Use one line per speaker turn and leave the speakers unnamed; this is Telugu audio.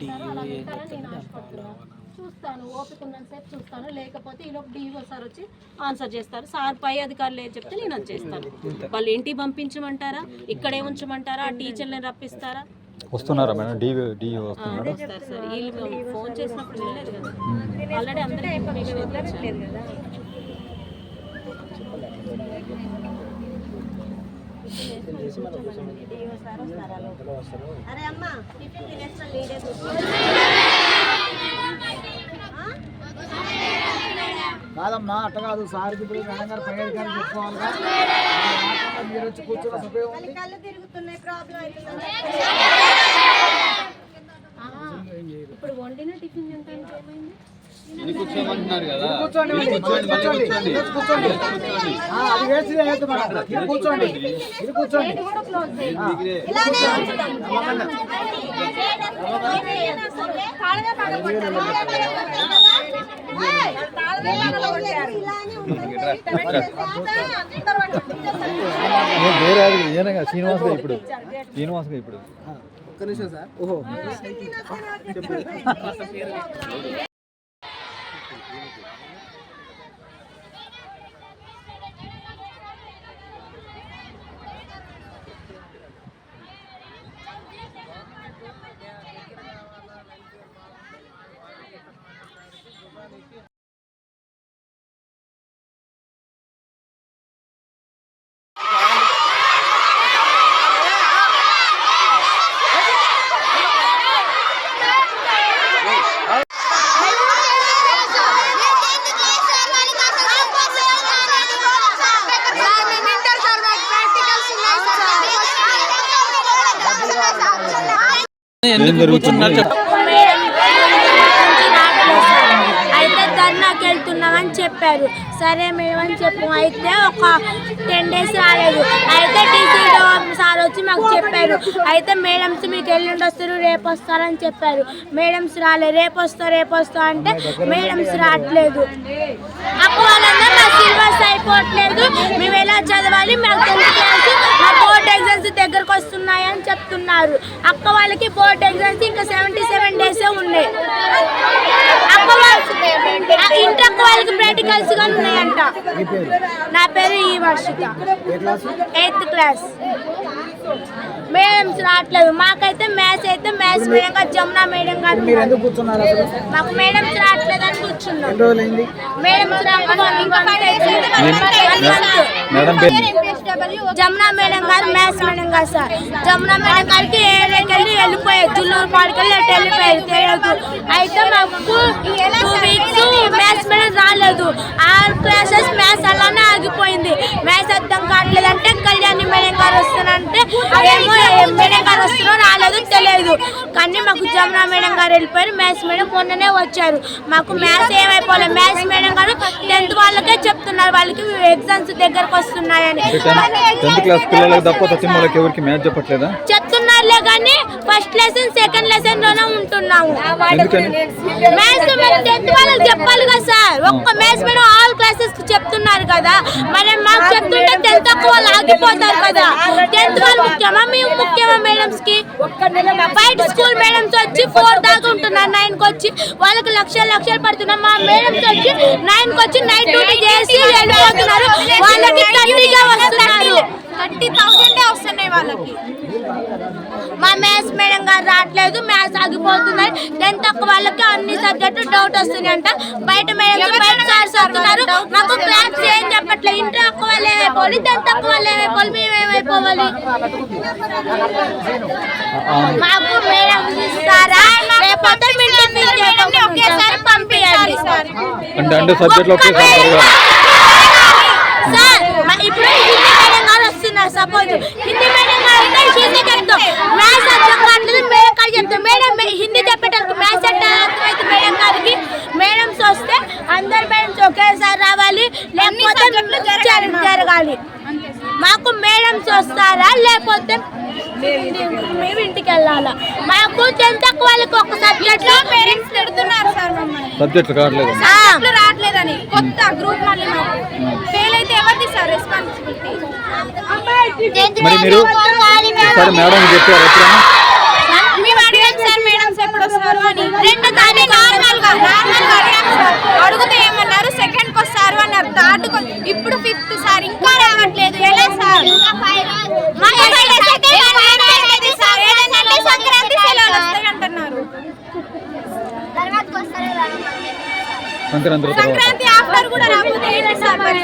చేస్తారో అలా ఉంటారని నేను ఆశపడుతున్నాను. చూస్తాను, ఓపిక ఉన్నంతసేపు చూస్తాను, లేకపోతే ఈలోపు డిఓ సార్ వచ్చి ఆన్సర్ చేస్తారు. సార్ పై అధికారులు ఏం చెప్తే నేను అది చేస్తాను. వాళ్ళు ఇంటికి పంపించమంటారా, ఇక్కడే ఉంచమంటారా, ఆ టీచర్ని రప్పిస్తారా?
వస్తున్నారా మేడం? డిఓ వస్తున్నారు
సార్. వీళ్ళు ఫోన్ చేసినప్పుడు వెళ్ళలేదు కదా, ఆల్రెడీ అందరికీ ఇన్ఫర్మేషన్ ఇవ్వట్లేదు కదా. అరే అమ్మా, టిఫిన్ తినేస్తా లీడే
కాదమ్మా, అట్ట కాదు. సార్కి ఇప్పుడు మేడం గారు పై అధికారులు చెప్పుకోవాలిగా. మీరు వచ్చి కూర్చున్న ఉపయోగం
కళ్ళు తిరుగుతున్నాయి, ప్రాబ్లం అవుతుంది. ఇప్పుడు వండిన టిఫిన్ తింటానికి ఏమైంది?
కూర్చోమంటున్నారు కదా,
కూర్చోండి. అది వేసి కూర్చోండి, ఇది కూర్చోండి.
వేరే శ్రీనివాస్గా ఇప్పుడు
ఒక్క నిమిషం సార్. ఓహో
అయితే ధర్నాకి వెళ్తున్నామని చెప్పారు. సరే మేమని చెప్పాము. అయితే ఒక 10 days రాలేదు. అయితే టీసీ సార్ వచ్చి మాకు చెప్పారు. అయితే మేడమ్స్ మీకు ఎల్లుండి వస్తారు, రేపు వస్తారని చెప్పారు. మేడమ్స్ రాలేదు. రేపు వస్తా అంటే మేడమ్స్ రావట్లేదు. అప్పుడు వాళ్ళందరూ మా సిలబస్ అయిపోవట్లేదు, మేము ఎలా చదవాలి, మాకు తెలియదు, మా బోర్డ్ ఎగ్జామ్స్ దగ్గరకు వస్తున్నాయని చెప్తున్నారు. అక్క వాళ్ళకి బోర్డ్ ఎగ్జామ్స్ ఇంకా 77 days ఉన్నాయి. అక్క ఇంటర్ అక్క వాళ్ళకి ప్రాక్టికల్స్ గా ఉన్నాయంట. నా పేరు ఈ వర్షిత, 8th class. మేడమ్స్ రావట్లేదు. మాకైతే మ్యాథ్స్ మేడం గారు, జమునా మేడం గారు. మాకు మేడమ్స్ రావట్లేదు అని కూర్చున్నాం. మేడమ్స్ జమునా మేడం గారు, మ్యాథ్స్ మేడం గారు సార్. జమునా మేడం గారికి వెళ్ళిపోయారు, జుల్లూరు పాడికెళ్ళి వెళ్ళిపోయారు, తెలియదు. అయితే మాకు 2 weeks మ్యాథ్స్ మేడం రాలేదు. 6 classes మ్యాథ్స్ అలానే ఆగిపోయింది. మ్యాథ్స్ అర్థం కావట్లేదంటే కళ్యాణి మేడం గారు వస్తానంటే ఏమో మేడం గారు వస్తారో రాలేదు తెలియదు. కానీ మాకు జమునా మేడం గారు వెళ్ళిపోయారు. మ్యాథ్స్ మేడం మొన్ననే వచ్చారు. మాకు మ్యాథ్స్ ఏమైపోలేదు. మ్యాథ్స్ మేడం గారు 10th వాళ్ళకే చెప్తున్నారు, వాళ్ళకి ఎగ్జామ్స్ దగ్గరకు వస్తున్నాయని. చెప్తున్నారులే కానీ ఫస్ట్ లెసన్ సెకండ్ లెసన్ లోనే ఉంటున్నాము. మ్యాథ్స్ 10th వాళ్ళకి చెప్పాలి కదా సార్. ఒక్క మ్యాథ్స్ మేడం ఆల్ క్లాసెస్ చెప్తున్నారు కదా, మరి మాకు చెప్తుంటే 10th వాళ్ళు ఆగిపోతారు కదా. 10th వాళ్ళు ముఖ్యమా, మేము ముఖ్యమా మేడమ్స్ కి? బయట స్కూల్ మేడమ్స్ వచ్చి 4 దాకా ఉంటున్నారు, 9కి వచ్చి వాళ్ళకి లక్షలు పడుతున్నారు. మా మేడమ్స్ వచ్చి 9కి వచ్చి నైట్ డ్యూటీ చేసి వెళ్ళిపోతున్నారు. వాళ్ళకి 30గా వస్తున్నారు, 30,000 వస్తున్నాయి వాళ్ళకి. మా మ్యాథ్స్ మేడం గారు రావట్లేదు, మ్యాథ్స్ ఆగిపోతున్నారు. 10th అక్క వాళ్ళకి అన్ని సబ్జెక్టు డౌట్ వస్తున్నాయంట. బయట మేడం బయట సార్స్ వస్తున్నారు, మాకు క్లాస్ ఏం చెప్పట్లేదు. ఇంటర్ అక్క వాళ్ళు ఏమైపోవాలి, 10th అక్క వాళ్ళు ఏమైపోవాలి, మేమేమైపోవాలి? మాకు మేడం ఇస్తారా, లేకపోతే ఒకేసారి పంపించండి సార్. సార్ ఇప్పుడు హిందీ మేడం గారు వస్తున్నారు. సపోజ్ హిందీ మేడం గారు చెప్తాం, మ్యాథ్స్ అర్థం కావట్లేదు, మేడం గారు చెప్తాం. మేడం హిందీ చెప్పేటప్పుడు మ్యాథ్స్ అర్థమైతే మేడం గారికి మేడమ్స్ వస్తే అందరు మేడమ్స్ ఒకేసారి రావాలి, లేకపోతే జరగాలి. మాకు మేడమ్స్ వస్తారా, లేకపోతే మేము ఇంటికి వెళ్ళాలా? మాకు 10th వాళ్ళకి ఒక సబ్జెక్ట్ లో పేరెంట్స్ పెడుతున్నారు సార్,
సబ్జెక్టులు
రావట్లేదని. కొత్త గ్రూప్ మళ్ళీ మాకు ఫెయిల్ అయితే ఎవరిది సార్ రెస్పాన్సిబిలిటీ? మేము అడిగాం సార్, మేడమ్స్ ఎప్పుడు వస్తారు
సంక్రాంతి తర్వాత
సంక్రాంతి ఆఫ్టర్ కూడా రాకపోతే ఏంటి సార్ మరి?